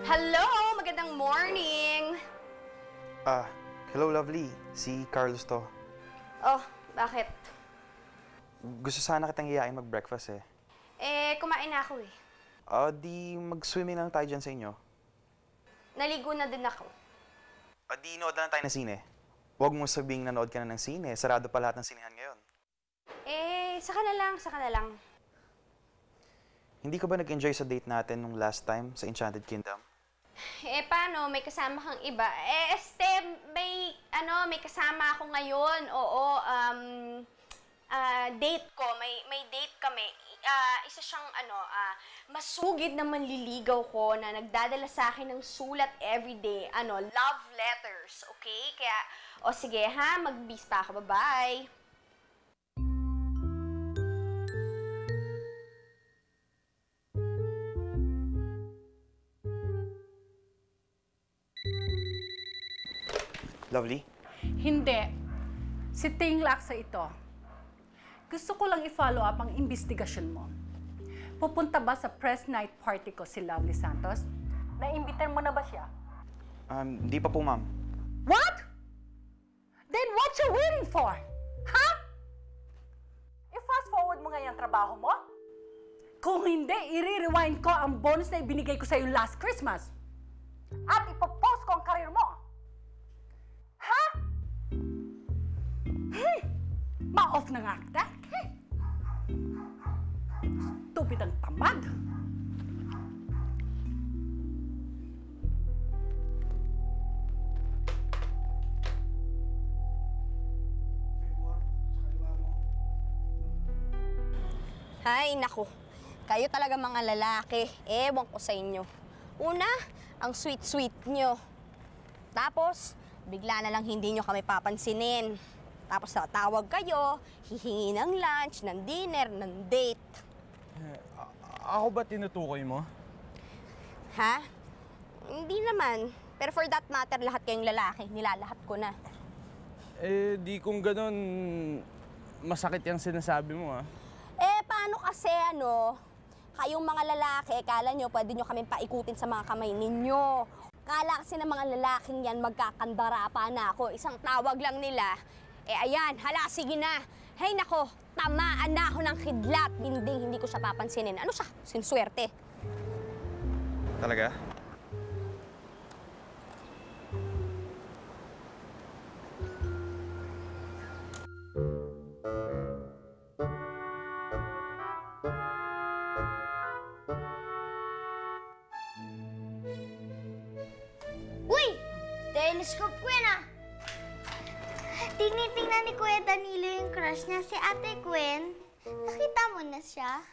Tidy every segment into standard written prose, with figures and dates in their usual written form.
Hello! Magandang morning! Hello, lovely. Si Carlos to. Oh, bakit? Gusto sana kitang iyain mag-breakfast eh. Kumain na ako eh. Di mag-swimming lang tayo dyan sa inyo. Naligo na din ako. Di nood na lang tayo ng sine. Huwag mo sabihing nanood ka na ng sine. Sarado pa lahat ng sinehan ngayon. Saka na lang. Hindi ka ba nag-enjoy sa date natin nung last time sa Enchanted Kingdom? Paano? May kasama kang iba? May kasama ako ngayon. Oo, date ko. May date kami. Isa siyang, masugid na manliligaw ko na nagdadala sa akin ng sulat everyday. Love letters, okay? Kaya, sige ha, mag-bis pa ako. Bye-bye. Lovely? Hindi. Si Ting Laksa ito. Gusto ko lang i-follow up ang investigasyon mo. Pupunta ba sa press night party ko si Lovely Santos? Naimbitan mo na ba siya? Di pa po, ma'am. What? Then what you waiting for? Ha? I-fast forward mo nga yung trabaho mo? Kung hindi, i-rewind ko ang bonus na ibinigay ko sa'yo last Christmas. At ipopost ko ang karir mo. Ha? Ma-off na nga kita. Stupid ang tamad. Ay, naku. Kayo talaga mga lalaki. Ewan ko sa inyo. Una, ang sweet-sweet nyo. Tapos, bigla na lang hindi nyo kami papansinin. Tapos tatawag kayo, hihingi ng lunch, ng dinner, ng date. Ako ba tinutukoy mo? Ha? Hindi naman. Pero for that matter, lahat kayong lalaki, nilalahat ko na. Di kung ganun, masakit yung sinasabi mo, ah. Paano kasi, kayong mga lalaki, kala nyo, pwede nyo kami paikutin sa mga kamay ninyo. Kala kasi ng mga lalaking yan, magkakandara pa na ako. Isang tawag lang nila. Ayan, hala, sige na. Hay nako, tamaan na ako ng kidlat. Hindi ko siya papansinin. Ano siya? Sinswerte. Talaga? Uy! Telescope ko yan ah! Tinitingnan ni Kuya Danilo yung crush niya, si Ate Gwen. Nakita mo na siya?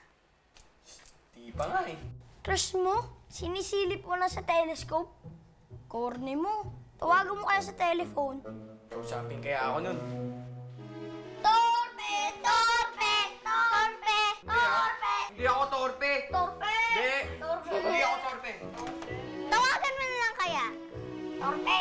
Di pa nga eh. Crush mo? Sinisilip mo na sa telescope? Corny mo. Tawagan mo kaya sa telephone. Shopping kaya ako nun. Torpe! Torpe! Torpe! Torpe! Hindi ako torpe! Torpe! Hindi! Torpe! Hindi ako torpe! Tawagan mo na lang kaya. Torpe!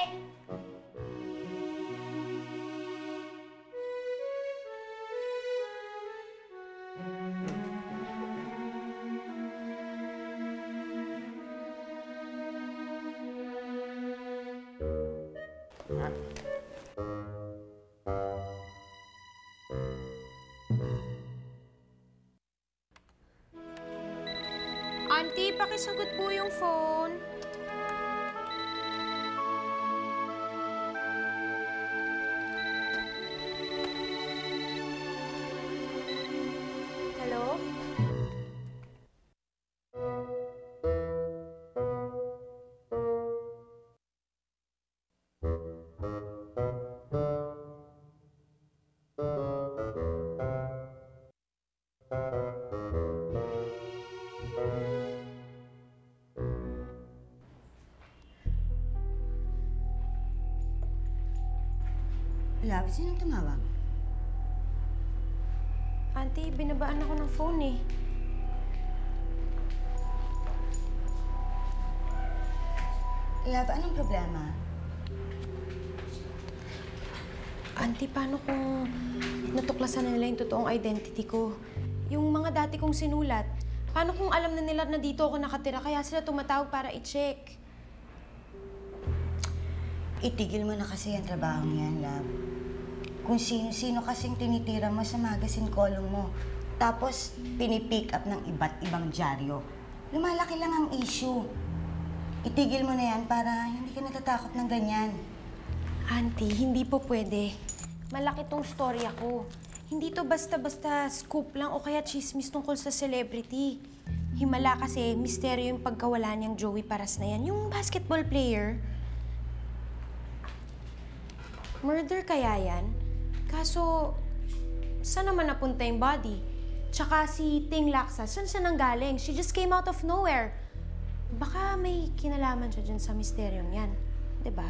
Auntie, pakisagot po yung phone. Hello? Love, sinong tumawag? Auntie, binabaan ako ng phone eh. Love, anong problema? Auntie, paano kung natuklasan na nila yung totoong identity ko? Yung mga dati kong sinulat, paano kung alam na nila na dito ako nakatira kaya sila tumatawag para i-check? Itigil mo na kasi ang trabaho niyan, love. Kung sino-sino kasing tinitira mo sa magazine column mo, tapos pinipick up ng iba't ibang dyaryo, lumalaki lang ang issue. Itigil mo na yan para hindi ka natatakot ng ganyan. Auntie, hindi po pwede. Malaki tong storya ko. Hindi to basta-basta scoop lang o kaya chismis tungkol sa celebrity. Himala kasi misteryo yung pagkawala niyang Joey Paras na yan. Yung basketball player. Murder kaya yan? Kaso, saan naman napunta yung body? Tsaka si Ting Laksa, saan siya nanggaling? She just came out of nowhere. Baka may kinalaman siya dyan sa misteryong yan. Diba?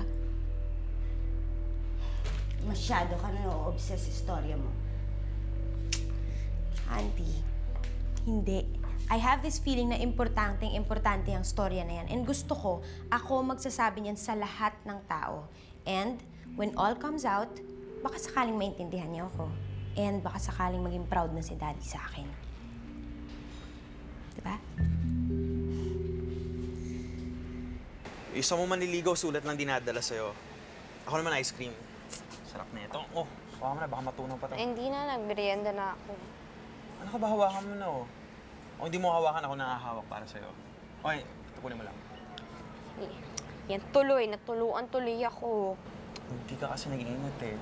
Masyado ka na obsess sa istorya mo. Auntie, hindi. I have this feeling na importante ang storya na yan. And gusto ko, ako magsasabi niyan sa lahat ng tao. And when all comes out, baka sakaling maintindihan niyo ako. And baka sakaling maging proud na si Daddy sa akin. Diba? Isa mo manliligaw, sulat lang dinadala sa'yo. Ako naman ice cream. Sarap na ito. Oh, baka mo na, baka matunaw pa to. Hindi na, nagmerienda na ako. Ano ka ba, hawakan mo na, oh. O hindi mo hawakan, ako nakahawak para sa'yo. Okay, tukunin mo lang. Yan tuloy, natuluan tuloy ako. Hindi ka kasi nag-iingat eh.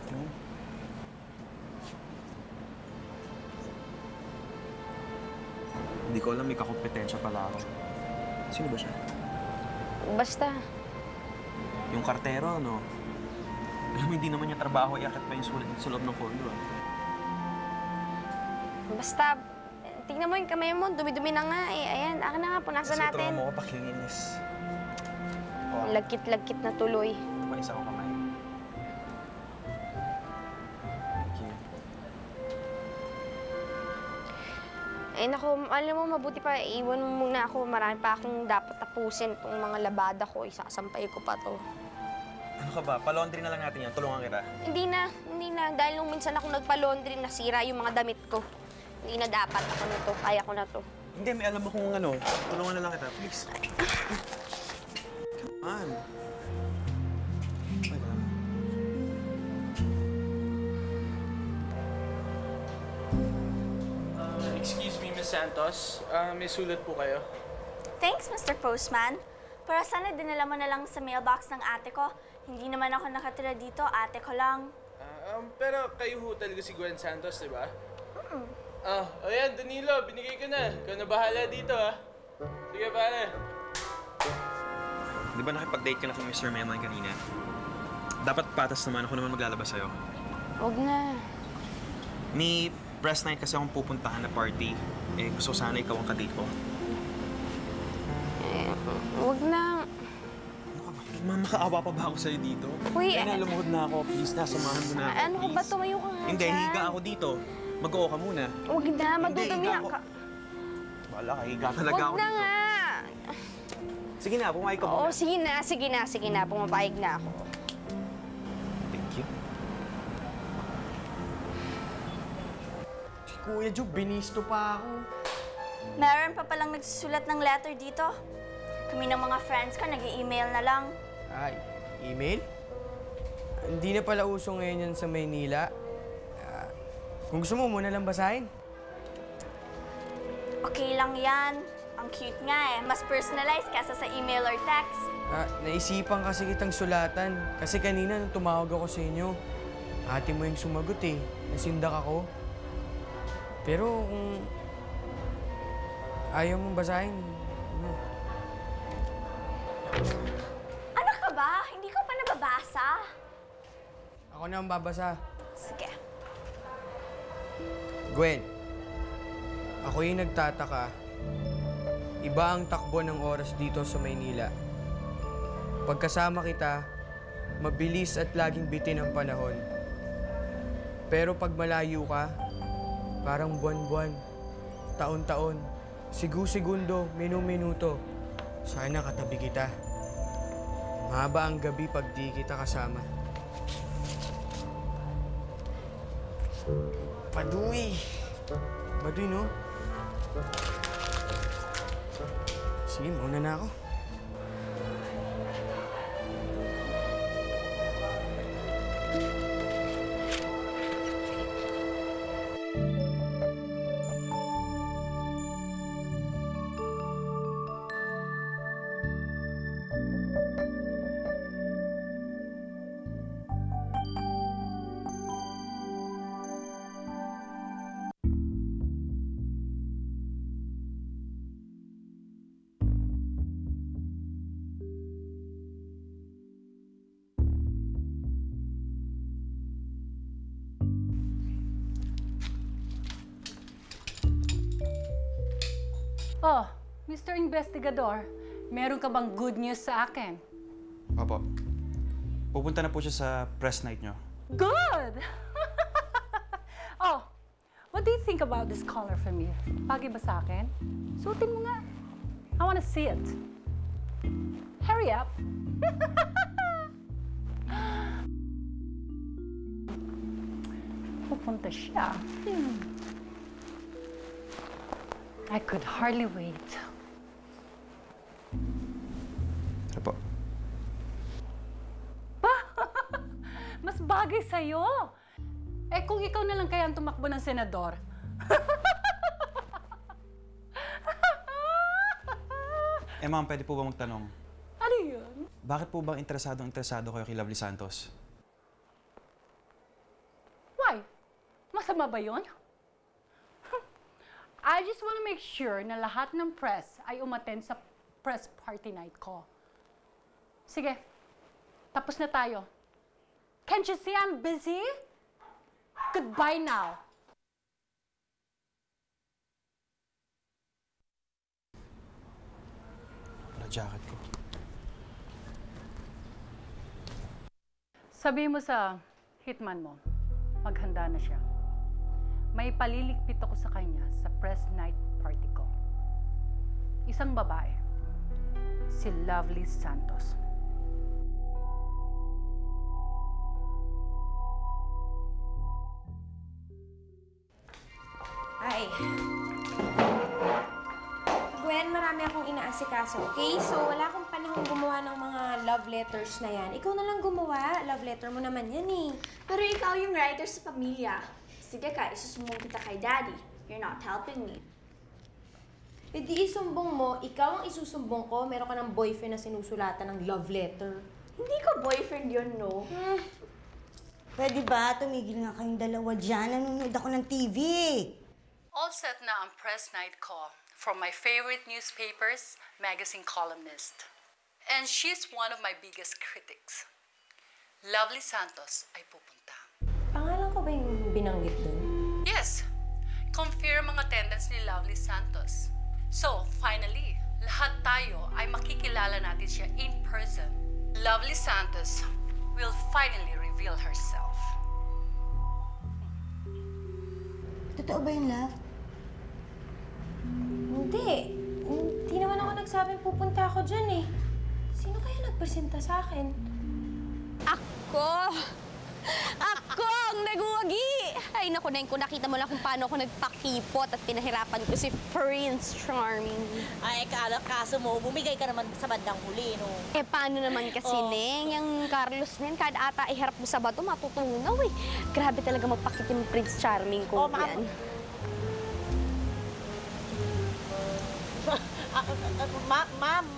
Hindi ko alam, may kakompetensya pala ako. Sino ba siya? Basta. Yung kartero, no? Alam mo, hindi naman niya trabaho, iakit pa yung sulat sa loob ng kondo, ah. Basta, tingnan mo yung kamay mo, dumi-dumi na nga eh. Ayan, akin na nga, punasan natin. Kasi mo ko pakilinis. Oh, Lagkit-lagkit na tuloy. ito pa isa ko kamay. Thank you. Eh naku, alam mo, mabuti pa, iwan mo muna ako. Marami pa akong dapat tapusin itong mga labada ko. Isasampay ko pa to. Ano ka ba? Pa-laundry na lang natin yan. Tulungan kita. Hindi na. Dahil nung minsan ako nagpa-laundry, nasira yung mga damit ko. Hindi na dapat ako na to. Kaya ko na to. Hindi, may alam mo kung ano. Tulungan na lang kita. Please. Come on. Okay lang. Excuse me, Miss Santos. May sulat po kayo? Thanks, Mr. Postman. Pero sana dinala mo na lang sa mailbox ng ate ko. Hindi naman ako nakatira dito, ate ko lang. Pero kayo ho talaga si Gwen Santos, di ba? Ayan, Danilo, binigay ko na. Ikaw na bahala dito, ha? Sige, pare. Di ba nakipag-date ka na kay Mr. Memon kanina? Dapat patas naman. Ako naman maglalabas sa'yo. Huwag na. May press night kasi akong pupuntahan na party. Eh, gusto sana ikaw ang kadate ko. Huwag na. Ano ka ba? Makaawa pa ba ako sa'yo dito? Uy, Kaya lumuhod na ako. Please, nasamahan mo na ako. Ano ka ba? Tumayo ka nga Hindi, dyan. higa ako dito. Mag-oo ka muna. Huwag na, madudumi higa ako. ka. Wala ka, higa talaga ako Huwag na dito. nga. Sige na, pumayag ka Oo, muna. sige na. Pumapayag na ako. Thank you. Si Kuya Joe, binisto pa ako. Meron pa palang nagsusulat ng letter dito. Kami ng mga friends ko, nag-i-email na lang. Ay, email? Hindi na pala uso ngayon yan sa Maynila. Kung gusto mo, muna lang basahin. Okay lang yan. Ang cute nga eh. Mas personalized kaysa sa email or text. Naisipan kasi kitang sulatan. Kasi kanina nung tumawag ako sa inyo, ate mo yung sumagot eh. Nasindak ako. Pero kung ayaw mong basahin, ano? Ano ka ba? Hindi ko pa nababasa. Ako na ang babasa. Sige. Gwen, ako yung nagtataka. Iba ang takbo ng oras dito sa Maynila. Pagkasama kita, mabilis at laging bitin ang panahon. Pero pag malayo ka, parang buwan-buwan, taon-taon, sigu-segundo, minu-minuto. Sana katabi kita. Mahaba ang gabi pag di kita kasama. Maduy! Maduy, no? Sige, mauna na ako. Oh, Mr. Investigador, meron ka bang good news sa akin? Opo. Pupunta na po siya sa press night nyo. Good! Oh, what do you think about this color from you? Bagay ba sa akin? Suotin mo nga. I wanna see it. Hurry up. Pupunta siya. I could hardly wait. Ano po? Mas bagay sa'yo. Eh kung ikaw na lang kaya ang tumakbo ng senador. Ma'am, pwede po ba magtanong? Ano yun? Bakit po bang interesado kayo kay Lovely Santos? Why? Masama ba yun? I just want to make sure na lahat ng press ay umattend sa press party night ko. Sige, tapos na tayo. Can't you see I'm busy? Goodbye now. Wala jacket ko. Sabi mo sa hitman mo, maghanda na siya. May palilikpit ako sa kanya sa press night party ko. Isang babae, si Lovely Santos. Ay. Gwen, marami akong inaasikaso, okay? So, wala akong panahon gumawa ng mga love letters na yan. Ikaw na lang gumawa. Love letter mo naman yan eh. Pero ikaw yung writer sa pamilya. Sige ka, isusumbong kita kay Daddy. You're not helping me. E di isumbong mo, ikaw ang isusumbong ko, meron ka ng boyfriend na sinusulatan ng love letter. Hindi ko boyfriend yun, no? Pwede ba? Tumigil nga kayong dalawa dyan. Nanonood ako ng TV. All set na ang press night ko from my favorite newspapers, magazine columnist. And she's one of my biggest critics. Lovely Santos ay pupunta. Pangalan ko ba yung binanggit dun? Yes, confirm ang attendance ni Lovely Santos. So, finally, lahat tayo ay makikilala natin siya in person. Lovely Santos will finally reveal herself. Totoo ba yun, love? Hindi. Hindi naman ako nagsabing pupunta ako dyan eh. Sino kaya nagpresenta sa akin? Ako! Ako ang naguwagi! Ay, naku, Neng, kung nakita mo lang kung paano ako nagpakipot at pinahirapan ko si Prince Charming. Ay, kaso mo, bumigay ka naman sa bandang huli, no? Eh, paano naman kasi, Neng? Yung Carlos Nen, kada ata iharap mo sa bato, matutunaw eh. Grabe talaga magpakit yung Prince Charming ko yan.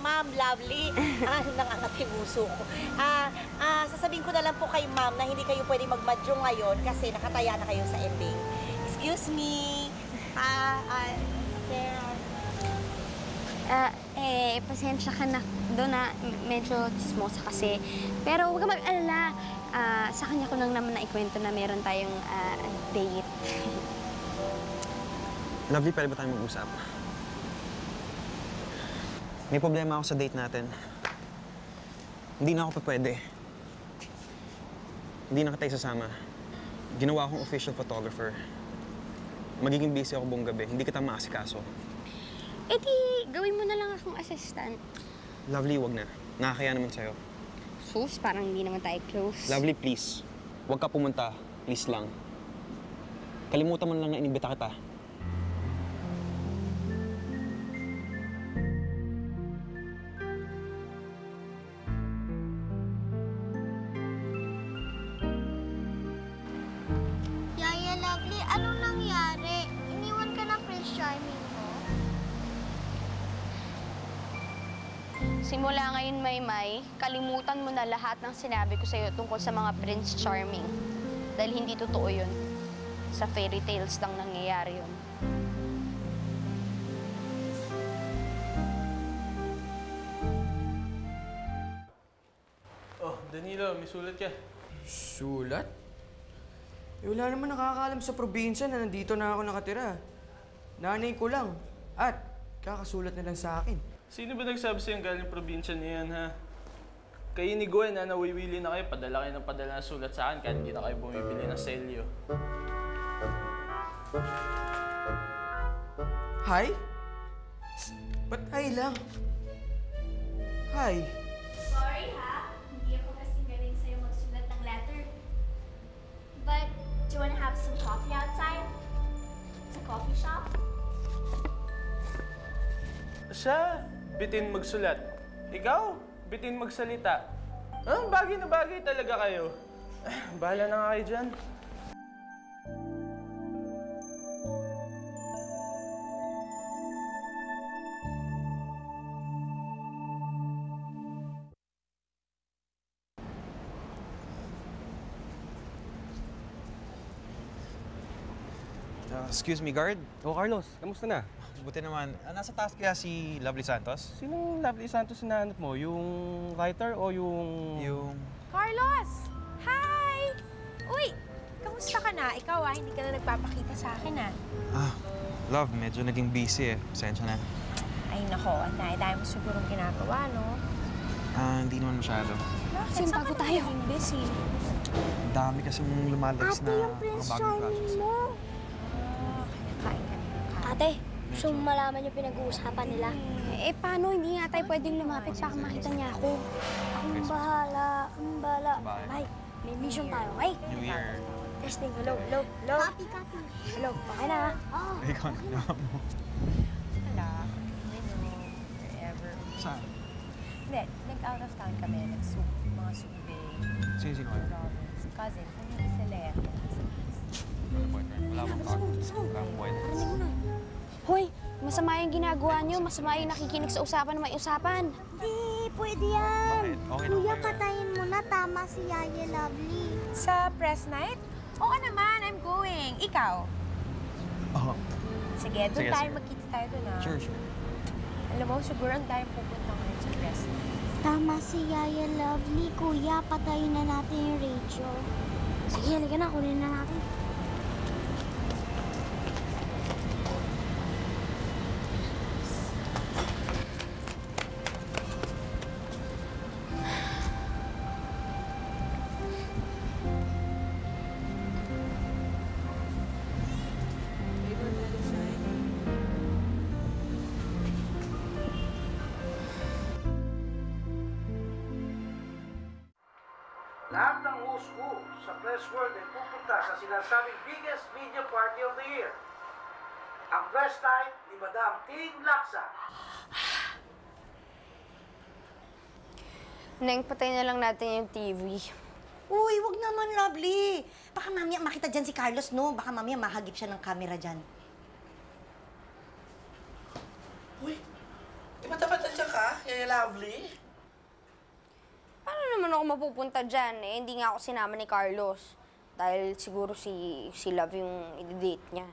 Ma'am, Lovely. Nangangat yung uso ko. Sasabihin ko na lang po kay ma'am na hindi kayo pwede magmadyo ngayon kasi nakataya na kayo sa ending. Excuse me. Pasensya ka na doon na medyo chismosa kasi. Pero huwag ka mag-alala. Sa kanya ko lang naman naikwento na meron tayong date. Lovely, pwede ba tayo mag-usap? May problema ako sa date natin. Hindi na ako pa pwede. Hindi na kita isasama. Ginawa akong official photographer. Magiging busy ako buong gabi. Hindi kita maasikaso. Eh di, gawin mo na lang akong assistant. Lovely, wag na. Nakakaya naman sa'yo. Sus, parang hindi naman tayo close. Lovely, please. Huwag ka pumunta. Please lang. Kalimutan mo na lang na inibita kita. Yaya Lovely, anong nangyari? Iniwan ka ng Prince Charming mo? Simula ngayon, Maymay, kalimutan mo na lahat ng sinabi ko sa'yo tungkol sa mga Prince Charming. Dahil hindi totoo yun. Sa fairy tales lang nangyayari yun. Oh, Danilo, may sulat ka. Sulat? Eh, wala naman nakakaalam sa probinsya na nandito na ako nakatira. Nanay ko lang. At kakasulat na lang sa akin. Sino ba nagsabi sa'yo galing probinsya niya yan, ha? Kayo ni Gwen, nawiwili na kayo. Padala kayo ng padala na sulat sa akin kahit hindi na kayo bumibili ng selyo. Hi? Ba't hi lang? Hi. Sorry ha, hindi ako kasing galing sa'yo magsulat ng letter. But, do you wanna have some coffee outside? Sa coffee shop? Siya, bitin magsulat. Ikaw, bitin magsalita. Bagay na bagay talaga kayo. Bahala na nga kayo dyan. Excuse me, guard. Oh, Carlos, kamusta na? Buti naman. Nasa taas kaya si Lovely Santos? Sinong Lovely Santos na hanap mo? Yung writer o yung... Carlos! Hi! Uy! Kamusta ka na? Ikaw hindi ka na nagpapakita sa akin Love, medyo naging busy eh. Pasensya na. Ay nako, at dahil mo sigurong ginagawa, no? Hindi naman masyado. Bakit? Saan ka tayo? Busy. Ang dami kasing lumalags na mga bagong projects. Ate, gusto mo malaman yung pinag-uusapan nila? Paano? Hindi nga tayo pwedeng lumapit baka makita niya ako. Akong bahala. Bye. May mission tayo, okay? New Year. Testing. Hello. Copy. Hello. Okay na, ha? Ikaw na naman mo. Wala. Wherever. Saan? Hindi, nag-out of town kami. Mga survey. Sino kayo? Si cousins. Nandito sila eh. Boyfriend. Wala bang Wala bang boyfriend. Hoy, masama yung ginagawa niyo. Masama yung nakikinig sa usapan na may usapan. Hindi, pwede yan. Bakit? Okay na Kuya, kayo. patayin mo na. Tama si Yaya Lovely. Sa press night? Oo naman, I'm going. Ikaw? Sige, doon tayo. Magkita tayo doon, Sure. Alam mo, siguro ang tayo pupunta ngayon sa press night. Tama si Yaya Lovely. Kuya, patayin na natin yung radio. Sige, halika na. Kunin na natin. Lahat ng husgo sa press world ay pupunta sa sinasabing biggest media party of the year. Ang press night ni Madam Ting Laksa. Neng, patay na lang natin yung TV. Uy, wag naman, Lovely. Baka mamaya makita dyan si Carlos, no? Baka mamaya mahagip siya ng camera dyan. Uy, di ba dapat nandiyan ka, Yaya Lovely? Paano naman ako mapupunta dyan? Hindi nga ako sinama ni Carlos. Dahil siguro si Love yung i-date niya.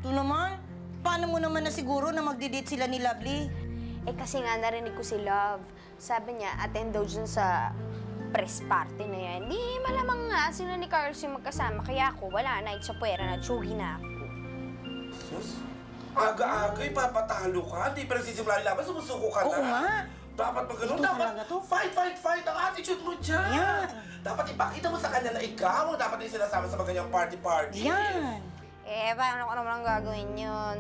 Ito naman. Paano mo naman na siguro na magdi-date sila ni Lovely? Kasi nga narinig ko si Love. Sabi niya, attend daw dyan sa press party na yan. Di malamang nga sila ni Carlos yung magkasama. Kaya ako, wala na. Sa puwera na, tsugi na ako. Sus, aga-aga, ipapatalo ka. Di pa nagsisimula yung laban, sumusuko ka na. Oo nga. Dapat pag ganun, Ito dapat talaga to. fight ang attitude mo dyan. Yan. Dapat ipakita mo sa kanya na ikaw ang dapat din sinasama sa mga ganyang party-party. Yan. Paano ko naman ang gagawin yun?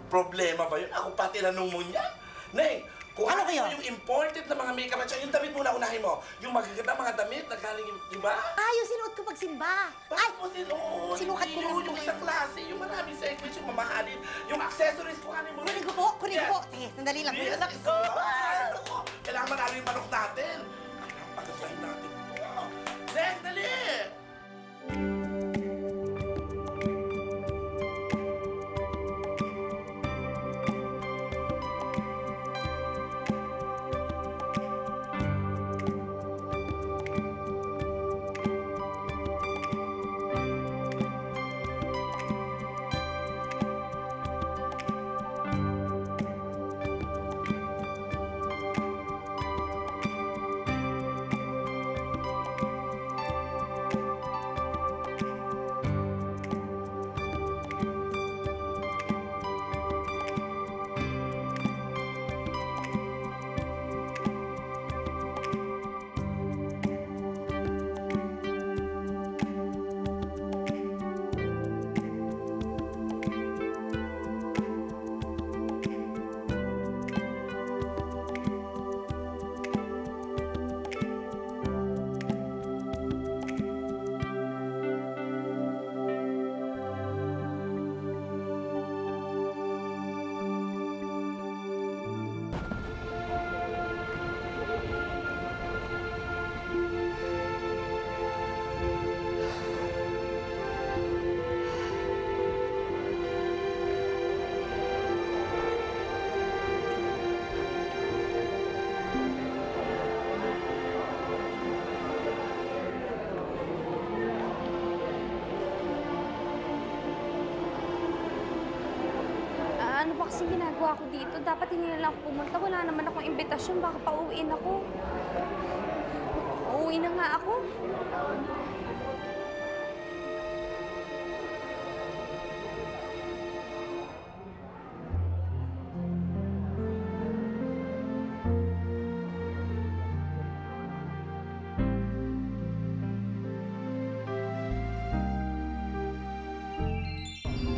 Problema ba yun? Ako pa tinanong mo niyan? Neng, kung Ano ano kayo? yung imported na mga makeup at yung damit muna unahin mo. Yung magaganda mga damit na galing yung, di ba? Yung sinuot ko pagsimba. Bakit mo sinuot? Sinukat ko lang yung ito. isang klase, yung maraming segments, yung mamahalin, yung accessories, kuhanin mo. Kunin ko po. Sige, sandali lang. Yes, go! Ako, kailangan manalo yung manok natin. Kailangan pagkasahin natin ito. Next, dali! kasing ginagawa ko dito. Dapat hindi na lang ako pumunta. Wala naman akong imbitasyon. Baka pauwiin ako. Uuwi na nga ako.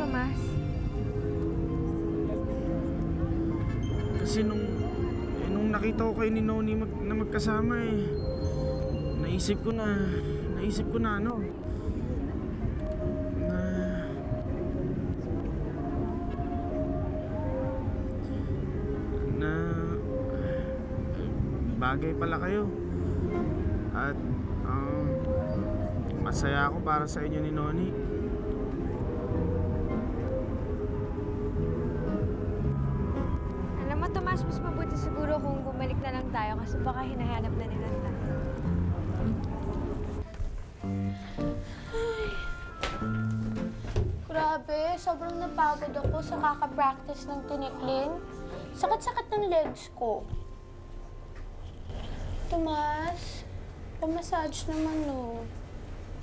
Tomas? Kasi nung nakita ko kayo ni Noni na magkasama naisip ko na ano, na bagay pala kayo. At masaya ako para sa inyo ni Noni. Alam mo, Tomas, mas mabuti siguro kung bumalik na lang tayo kasi baka hinahanap na nila tayo. Grabe, sobrang napagod ako sa kaka-practice ng tiniklin. Sakit-sakit ng legs ko. Tomas, pa-massage naman, no?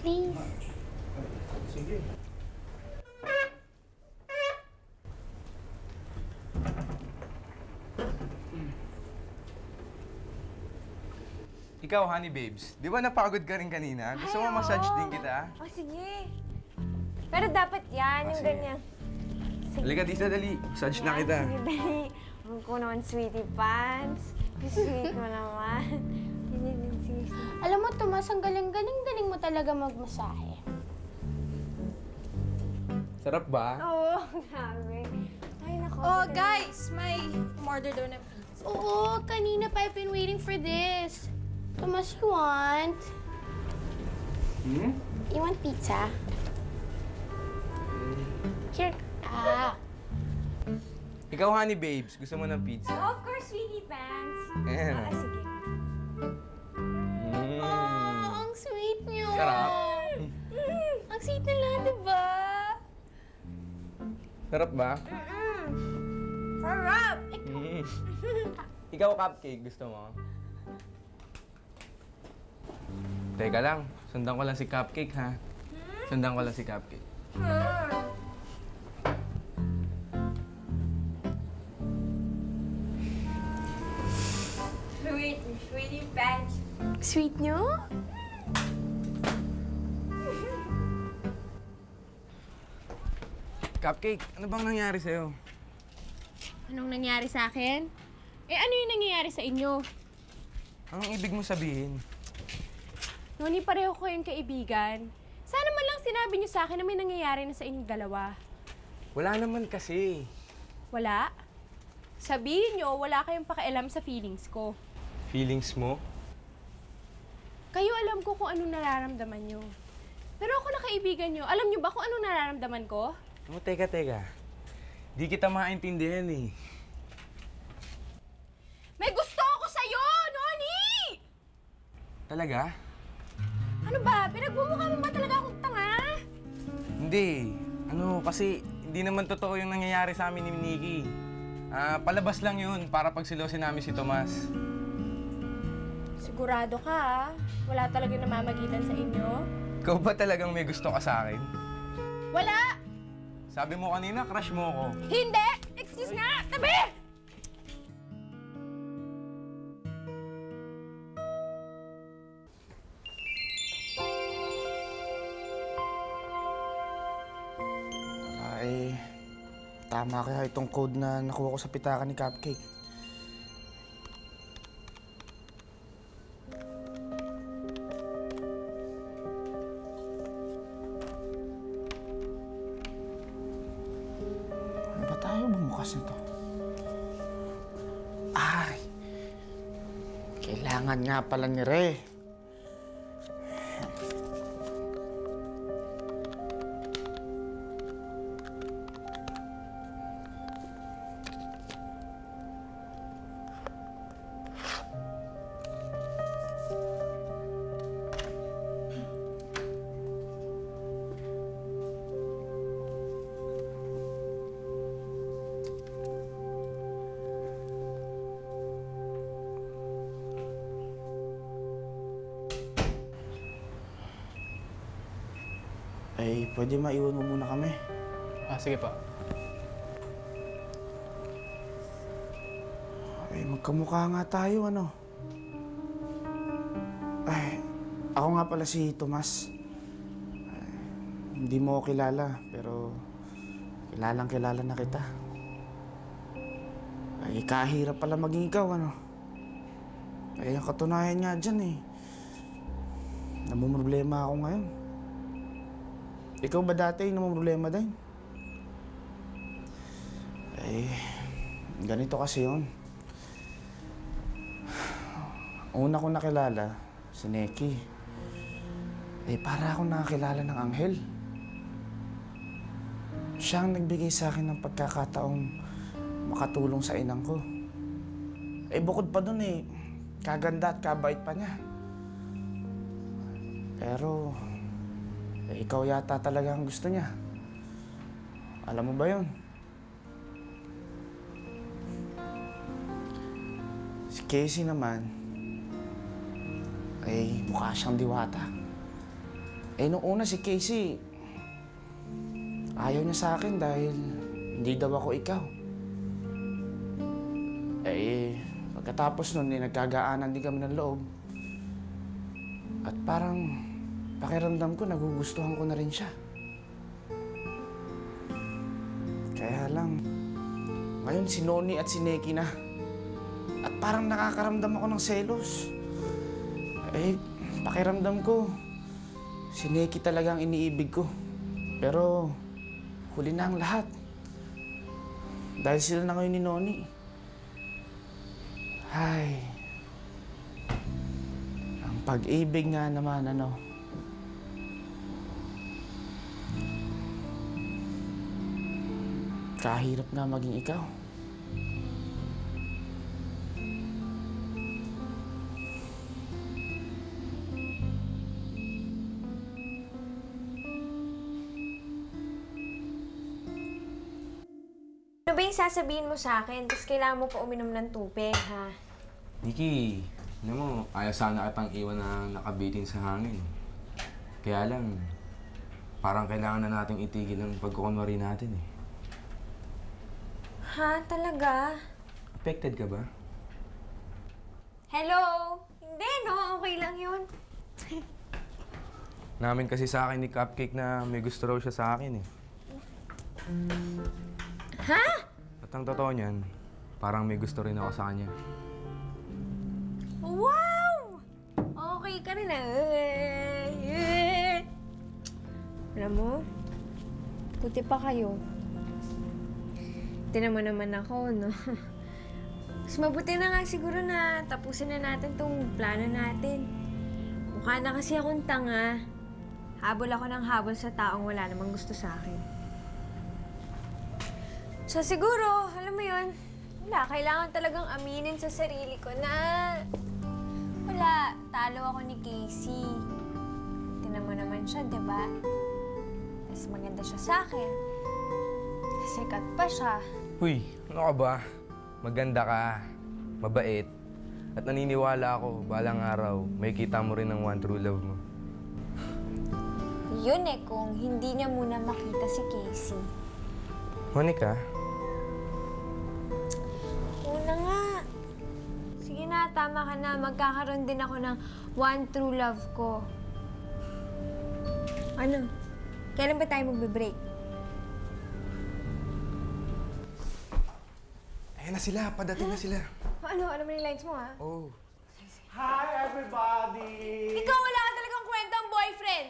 Please. Sige. Ikaw, honey babes, di ba napagod ka rin kanina? Gusto mo massage din kita? O, sige. Pero dapat yan, yung sige. ganyan. Halika dito, dali. Massage na kita. Sige, dali. Ang ko naman, sweetie pants. Sweet mo naman. Sige. Alam mo, Tomas, ang galing-galing mo talaga magmasahe. Sarap ba? Oo, grabe. Ay, nako. Oh, guys, may umorder daw na pizza. Oo, kanina pa I've been waiting for this. Tomas, you want? You want pizza? Here. Ikaw, honey babes, gusto mo ng pizza? Of course, sweetie pants. Ayan. Sige. Oh, ang sweet niyo. Sarap. Ang sweet nila, diba? Sarap ba? Sarap! Ikaw, cupcake, gusto mo? Teka lang, sundan ko lang si Cupcake, ha? Sundan ko lang si Cupcake. Sweetie pants. Sweet nyo? Cupcake, ano bang nangyari sa'yo? Anong nangyari sa akin? Ano yung nangyayari sa inyo? Anong ibig mo sabihin? Noni, pareho ko kayong kaibigan. Sana man lang sinabi niyo sa akin na may nangyayari na sa inyong dalawa. Wala naman kasi. Wala? Sabihin niyo, wala kayong pakialam sa feelings ko. Feelings mo? Kayo alam ko kung anong nararamdaman niyo. Pero ako na kaibigan niyo, alam niyo ba kung anong nararamdaman ko? Teka. Di kita maintindihan eh. May gusto ako sa'yo, Noni! Talaga? Ano ba? Pinagmumukha mo ba talaga akong tanga? Hindi. Kasi hindi naman totoo yung nangyayari sa amin ni Nikki. Palabas lang yun para pagsilosin namin si Tomas. Sigurado ka, wala talagang namamagitan sa inyo? Ikaw ba talagang may gusto ka sa akin? Wala! Sabi mo kanina, crush mo ako. Hindi! Excuse nga! Tabi! Tama kaya itong code na nakuha ko sa pitaka ni Cupcake. Ano ba tayo bumukas nito? Ay! Kailangan nga pala ni Re. Ay, pwede maiwan mo muna kami. Sige pa. Ay, magkamukha nga tayo, ano? Ay, ako nga pala si Tomas. Ay, hindi mo ako kilala, pero kilala na kita. Ay, kahirap pala maging ikaw, ano? Ay, ang katunayan nga dyan, eh. Namumroblema ako ngayon. Ikaw ba dati namumroblema din? Ay, ganito kasi yun. Una ko nakilala, si Neki. Para akong nakakilala ng anghel. Siya ang nagbigay sa akin ng pagkakataong makatulong sa inang ko. Bukod pa dun kaganda at kabait pa niya. Pero, ikaw yata talaga ang gusto niya. Alam mo ba yun? Si Casey naman, mukha siyang diwata. Nung una si Casey, ayaw niya sa akin dahil hindi daw ako ikaw. Pagkatapos nun, nagkagaanan din kami ng loob. At parang pakiramdam ko, nagugustuhan ko na rin siya. Kaya lang, ngayon si Noni at si Neki na. At parang nakakaramdam ako ng selos. Pakiramdam ko, si Neki talaga ang iniibig ko. Pero, huli na ang lahat. Dahil sila na ngayon ni Noni. Ay, ang pag-ibig nga naman, ano. Kahirap nga maging ikaw. Ano ba yung sasabihin mo sa akin? Tapos kailangan mo pa uminom ng tubig, ha? Nikki, alam mo, ayaw sana kitang iwan na nakabitin sa hangin. Kaya lang, parang kailangan na nating itigil ang pagkukunwari natin, eh. Ha? Talaga? Affected ka ba? Hello? Hindi, no? Okay lang yun. Namin kasi sa akin ni Cupcake na may gusto raw siya sa akin, eh. Ha? At ang totoo niyan, parang may gusto rin ako sa kanya. Wow! Okay ka rin, Alam mo, puti pa kayo. Tinan mo naman ako, no? Mas mabuti na nga siguro na tapusin na natin tong plano natin. Mukha na kasi akong tanga. Habol ako ng habol sa taong wala namang gusto sa akin. So siguro, alam mo yun, kailangan talagang aminin sa sarili ko na talo ako ni Casey. Tinan mo naman siya, diba? Tapos maganda siya sa akin. Sikat pa siya. Uy, ano ka ba? Maganda ka, mabait, at naniniwala ako, balang araw, may kita mo rin ang one true love mo. Yun kung hindi niya muna makita si Casey. Monica? Una nga. Sige na, tama ka na. Magkakaroon din ako ng one true love ko. Ano? Kailan ba tayo magbe-break? Ayan na sila, padating na sila. Ano? Ano mo yung lines mo, ha? Oh. Hi, everybody! Ikaw wala ka talagang kwentang boyfriend!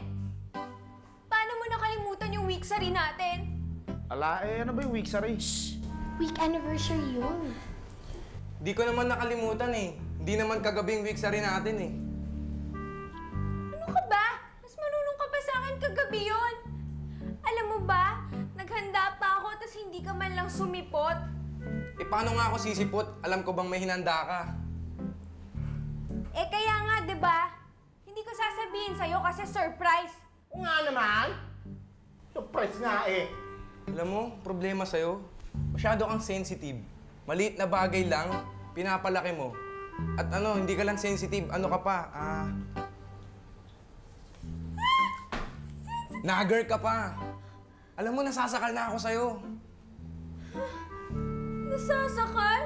Paano mo nakalimutan yung week-sari natin? Ala, ano ba yung week-sari? Week anniversary yun. Di ko naman nakalimutan, eh. Hindi naman kagabing week-sari natin, eh. Ano ka ba? Mas marunong ka pa sa akin kagabi yun. Alam mo ba, naghanda pa ako tapos hindi ka man lang sumipot. Paano nga ako sisipot? Alam ko bang may hinanda ka? Kaya nga, di ba? Hindi ko sasabihin sa'yo kasi surprise. O nga naman. Surprise nga Alam mo, problema sa'yo, masyado kang sensitive. Maliit na bagay lang, pinapalaki mo. At hindi ka lang sensitive, ano ka pa, Nagger ka pa. Alam mo, nasasakal na ako sa'yo. Nasasakal?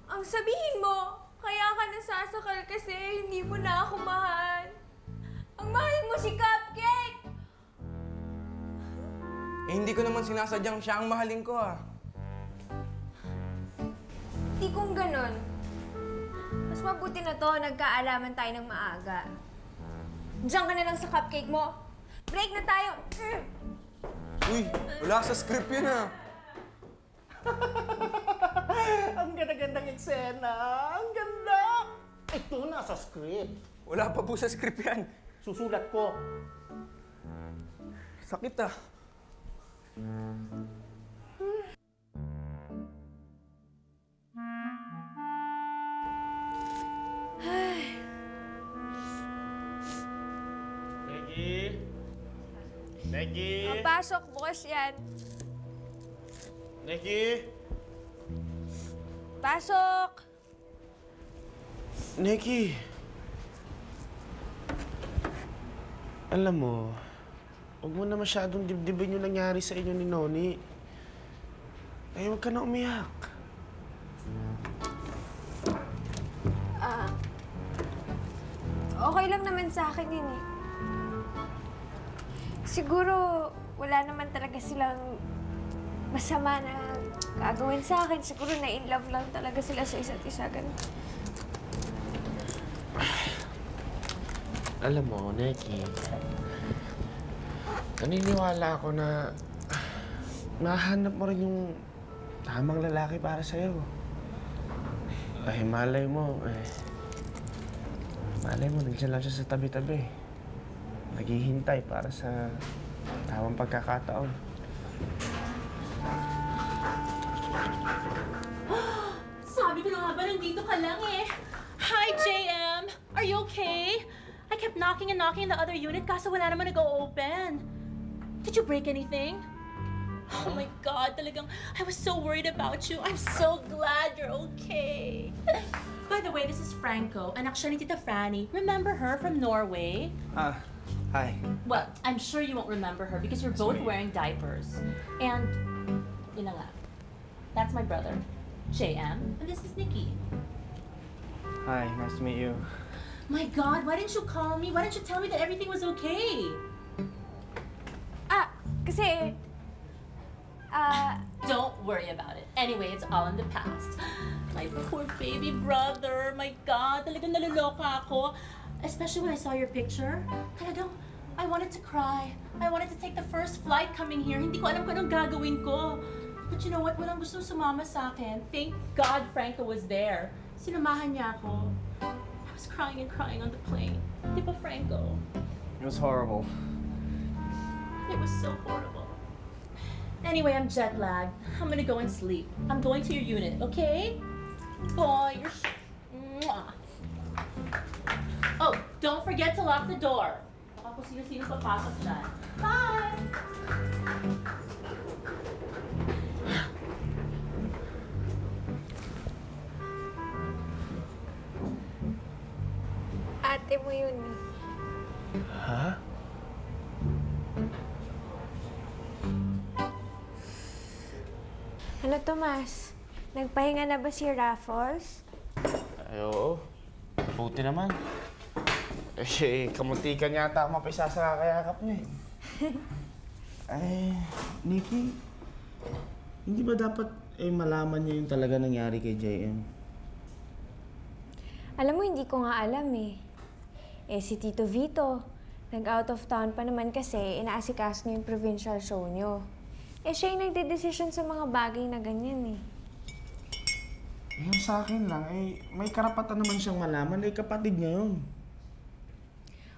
Ang sabihin mo, kaya ka nasasakal kasi hindi mo na ako mahal. Ang mahal mo si Cupcake! Eh, hindi ko naman sinasadyang siya ang mahalin ko, ah. Di kung ganon. Mas mabuti na to, nagkaalaman tayo ng maaga. Diyan ka na lang sa cupcake mo. Break na tayo! Uy, wala sa script yun, ah. Ang ganda-gandang eksena. Ang ganda. Ito nasa script. Wala pa po sa script yan. Susulat ko. Sakit, ah. Neki! Pasok, bukas yan. Neki! Pasok! Neki! Alam mo, huwag mo na masyadong dibdibin yung nangyari sa inyo ni Noni. Ay, huwag ka na umiyak. Okay lang naman sa akin yun eh. Siguro, wala naman talaga silang masama na gagawin sa akin. Siguro na in love lang talaga sila sa isa't isa. Ganun. Alam mo, Neki, naniniwala ako na mahanap mo rin yung tamang lalaki para sa'yo. Ay, malay mo, nandiyan lang siya sa tabi-tabi. Naghihintay para sa tamang pagkakataon. Sabi ko na nga ba, nandito ka lang eh. Hi, JM! Are you okay? I kept knocking and knocking in the other unit kaso wala naman nag-o-open. Did you break anything? Oh my God, talagang I was so worried about you. I'm so glad you're okay. By the way, this is Franco, anak siya ni Tita Franny. Remember her from Norway? Hi. Well, I'm sure you won't remember her because you're both wearing diapers. And, yun na nga. That's my brother, JM, and this is Nikki. Hi, nice to meet you. My God, why didn't you call me? Why didn't you tell me that everything was okay? Kasi, Don't worry about it. Anyway, it's all in the past. My poor baby brother. My God, talagang naluloka ako. Especially when I saw your picture. Talagang, I wanted to cry. I wanted to take the first flight coming here. Hindi ko alam kung anong gagawin ko. But you know what? Walang gustong sumama sa akin. Thank God Franco was there. Sinamahan niya ako. I was crying and crying on the plane. Di ba, Franco? It was horrible. It was so horrible. Anyway, I'm jet lagged. I'm gonna go and sleep. I'm going to your unit, okay? Boy, you're Mwah. Oh, don't forget to lock the door. Baka kung sino-sino papasok dyan. Bye! ate mo yun eh. Ha? Ano, Tomas? Nagpahinga na ba si Raffles? Ay, oo. Buti naman. Kamuntikan yata ako mapisa sa kakayakap niya eh. Nikki, hindi ba dapat malaman niya yung talaga nangyari kay JM? Alam mo, hindi ko nga alam eh. Si Tito Vito, nag-out of town pa naman kasi inaasikaso niya yung provincial show niyo. Siya yung nagde-decision sa mga bagay na ganyan eh. Yung sa akin lang, may karapatan naman siyang malaman, kapatid niya yun.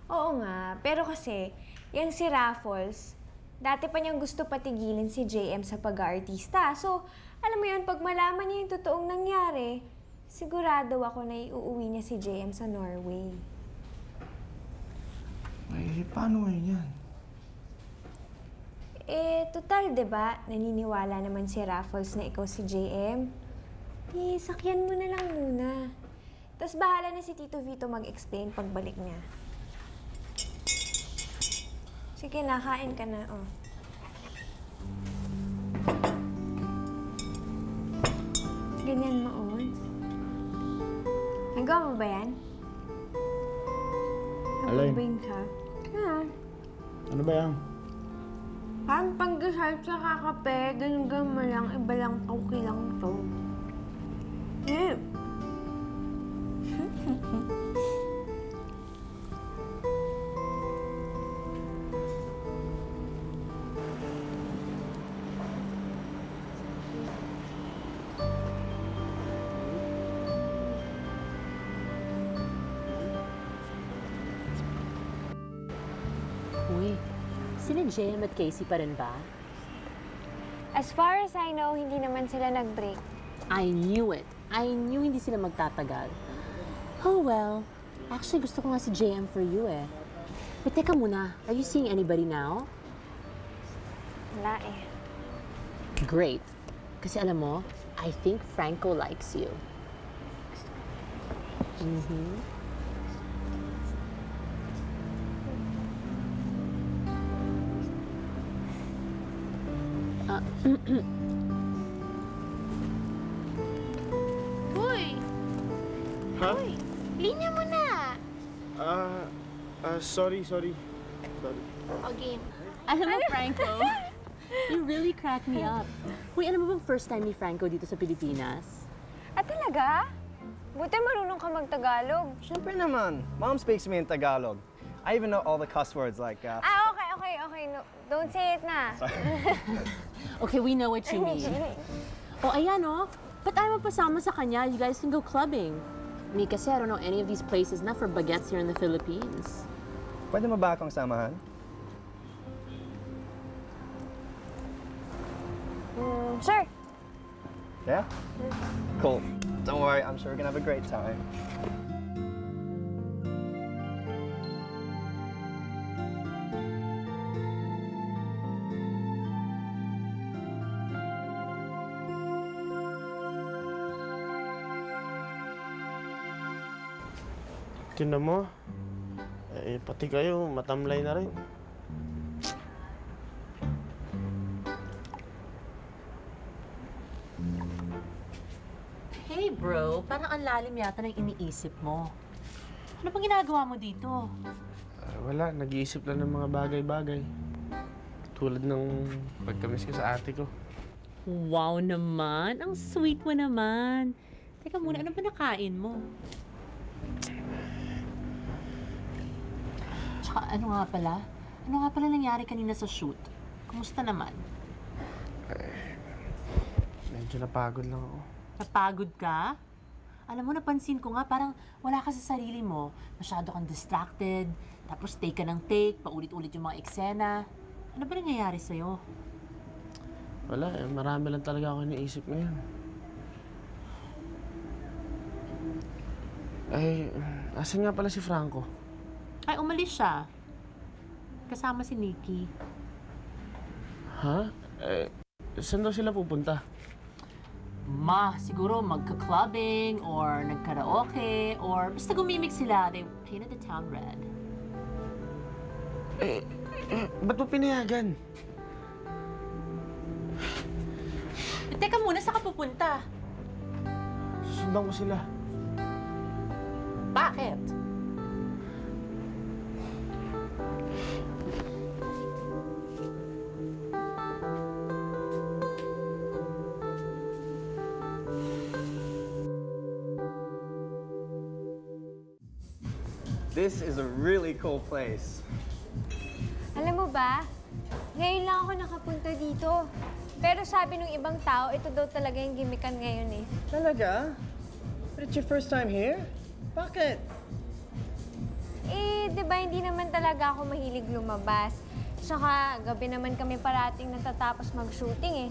Oo nga, pero kasi, yung si Raffles, dati pa niyang gusto patigilin si JM sa pag-aartista. So, alam mo yun, pag malaman niya yung totoong nangyari, sigurado ako na iuuwi niya si JM sa Norway. Paano ngayon yan? Total, diba? Naniniwala naman si Raffles na ikaw si JM. Sakyan mo na lang muna. Tapos bahala na si Tito Vito mag-explain pagbalik niya. Sige, nakain ka na, oh. Ganyan noon. Nagawa mo ba yan? Alin? Nababing ka? Yeah. Ano ba yan? Parang panggasal sa kakape, ganun mo lang, iba lang, okay lang to. Eh. Uy, sila JM at Casey pa rin ba? As far as I know, hindi naman sila nag-break. I knew it. I knew hindi sila magtatagal. Oh well, actually gusto ko nga si JM for you eh. But teka muna, are you seeing anybody now? Wala eh. Great. Kasi alam mo, I think Franco likes you. Uy! Ha? Uy! Linya mo na! Sorry. Sorry. O, game. Alam mo, Franco, you really crack me up. Uy, alam mo bang first time ni Franco dito sa Pilipinas? Ah, talaga? Buti marunong ka mag-Tagalog. Siyempre naman. Mom speaks to me in Tagalog. I even know all the cuss words like... Okay. No, don't say it na. Okay, we know what you mean. Oh, ayan oh. Ba't ayaw magpasama sa kanya? You guys can go clubbing. Me kasi I don't know any of these places na for baguettes here in the Philippines. Pwede mo ba akong samahan? Sure. Yeah? Cool. Don't worry, I'm sure we're gonna have a great time. Tingnan mo. Pati kayo, matamlay na rin. Hey bro, parang ang lalim yata ng iniisip mo. Ano bang ginagawa mo dito? Wala, nag-iisip lang ng mga bagay-bagay. Tulad ng pagkamis ko sa ate ko. Wow naman, ang sweet mo naman. Teka muna, ano ba nakain mo? Tsaka ano nga pala? Ano nga pala nangyari kanina sa shoot? Kumusta naman? Medyo napagod lang ako. Napagod ka? Alam mo, napansin ko nga, parang wala ka sa sarili mo. Masyado kang distracted, tapos take ka ng take, paulit-ulit yung mga eksena. Ano ba nangyayari sa'yo? Wala, marami lang talaga ako iniisip ngayon. Asan nga pala si Franco? Ay, umalis siya. Kasama si Nikki. Ha? Saan daw sila pupunta? Siguro magka-clubbing or nagkaraoke or basta gumimik sila. They painted the town red. Ba't mo pinayagan? Teka muna, saan ka pupunta? Susundan ko sila. Bakit? This is a really cool place. Alam mo ba, ngayon lang ako nakapunta dito. Pero sabi nung ibang tao, ito daw talaga yung gimikan ngayon eh. Talaga? But it's your first time here? Bakit? Di ba hindi naman talaga ako mahilig lumabas. Saka gabi naman kami parating natatapos mag-shooting eh.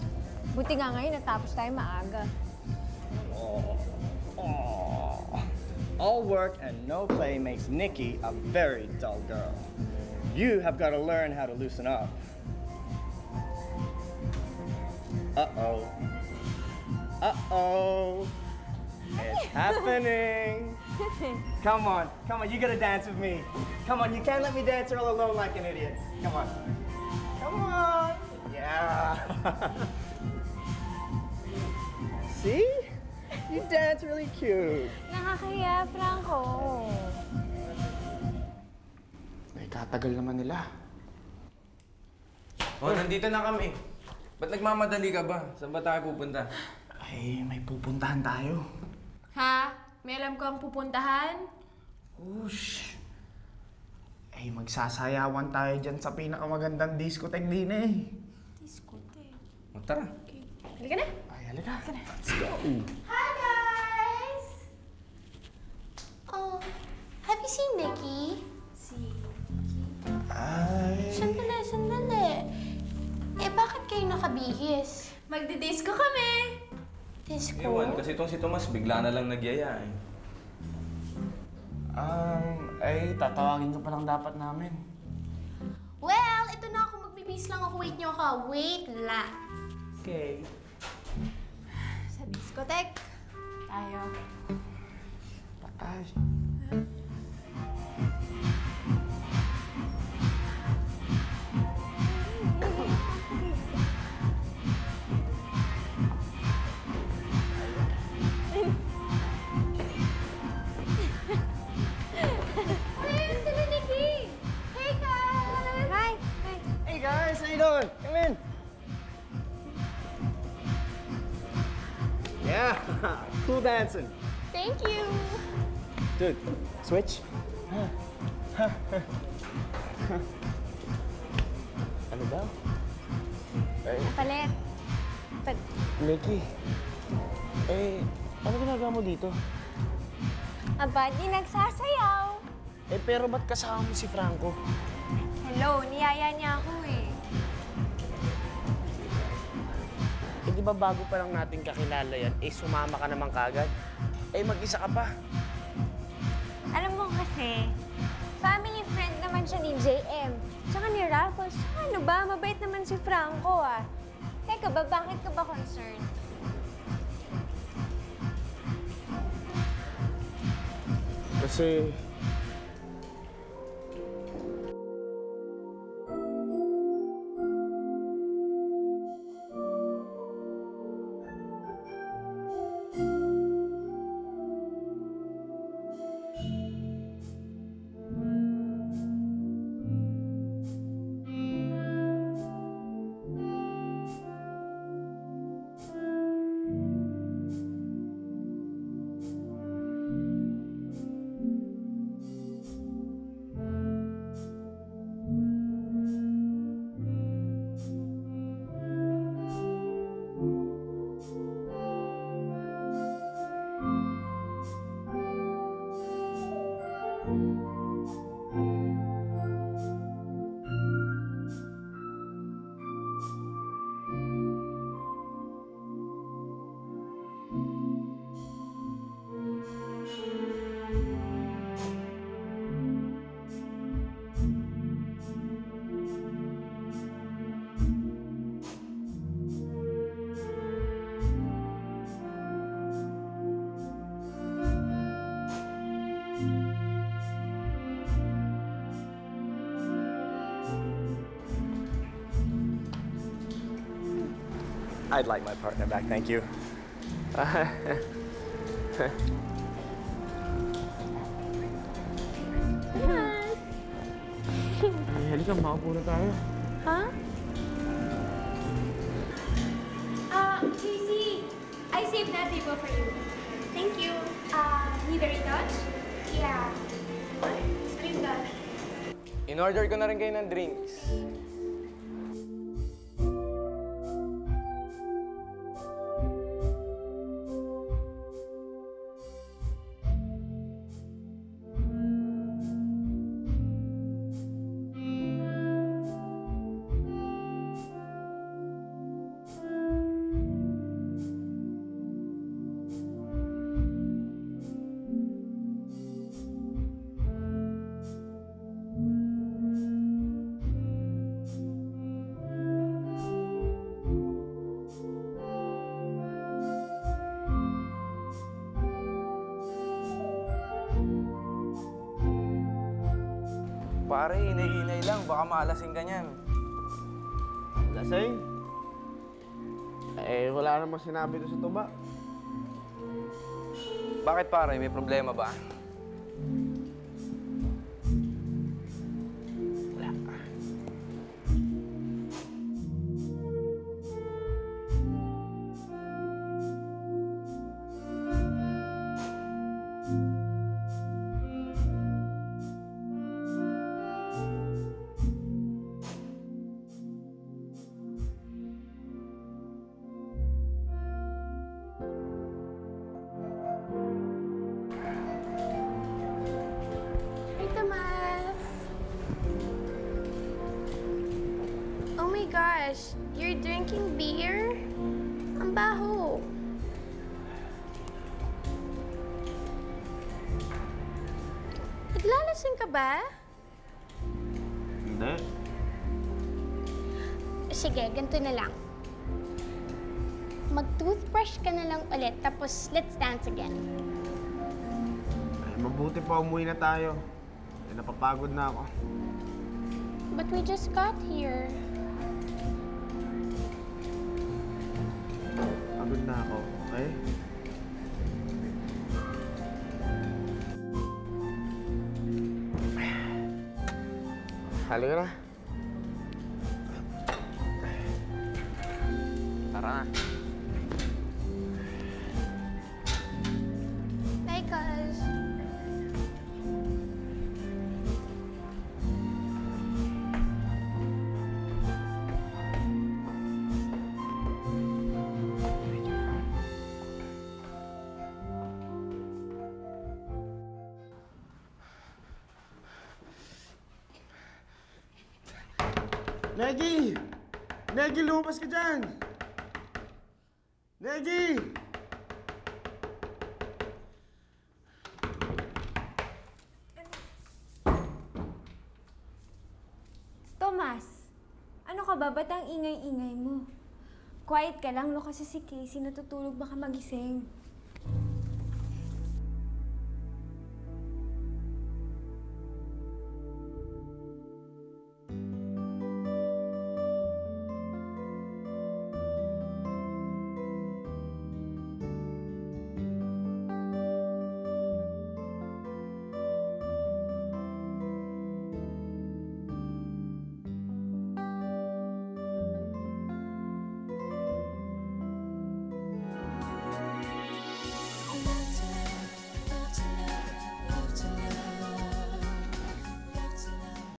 Buti nga ngayon natapos tayo maaga. All work and no play makes Nikki a very dull girl. You have got to learn how to loosen up. Uh-oh. Uh-oh. It's happening. Come on, you gotta dance with me. Come on, you can't let me dance all alone like an idiot. Come on. Come on. Yeah. See? You dance really cute. Nakakahiya, Franco. Ay, katagal naman nila. Oh, nandito na kami. Ba't nagmamadali ka ba? Saan ba tayo pupunta? Ay, may pupuntahan tayo. Ha? May alam ko ang pupuntahan? Ush. Ay, magsasayawan tayo dyan sa pinakamagandang discotheque din eh. Discotheque? O, tara. Okay. Halika na. Ay, halika. Let's go. Hi, guys! Oh, have you seen Nikki? Ay. Sandali. Eh, bakit kayo nakabihis? Magdi-disco kami. Disco? Ewan, kasi itong si Tomas bigla na lang nagyaya eh. Ay, tatawagin ka pa lang dapat namin. Well, ito na ako. Magbibihis lang ako. Wait nyo ako. Wait lang. Okay. Sa discotheque. Tayo. Patay. Come in. Yeah, cool dancing. Thank you. Dude, switch. Ano daw? Napalit. Nikki, ano ginagawa mo dito? Aba, di nagsasayaw. Pero ba't kasama mo si Franco? Hello, niyaya niya ako eh. Di ba bago pa lang natin kakilala yan, sumama ka naman kagad? Mag-isa ka pa. Alam mo kasi, family friend naman siya ni JM. Tsaka ni Raffles. Ano ba? Mabait naman si Franco ah. Teka ba, bakit ka ba concerned? Kasi... I'd like my partner back, thank you. Yes! halika, makaupo na tayo. Huh? Casey, I saved that table for you. Thank you. Need a retouch? Yeah. Screen that. In-order ko na rin kayo ng drinks. Pare, inay-inay lang. Baka maalasing ka niyan. Lasing? Eh, wala namang sinabi doon sa tuba. Bakit pare? May problema ba? Hi, Tomas! Oh my gosh! You're drinking beer? Ang baho! Naglalasing ka ba? Hindi. Sige, ganito na lang. Mag-toothbrush ka na lang ulit, tapos let's dance again. Ay, mabuti pa umuwi na tayo. Eh, napapagod na ako. But we just got here. Pagod na ako, okay? Halika na. Tara na. Bye, cuz. Negi! Negi, lumabas ka dyan! Negi! Tomas, ano ka ba? Ba't ang ingay-ingay mo? Quiet ka lang, no? Kasi si Casey natutulog baka magising.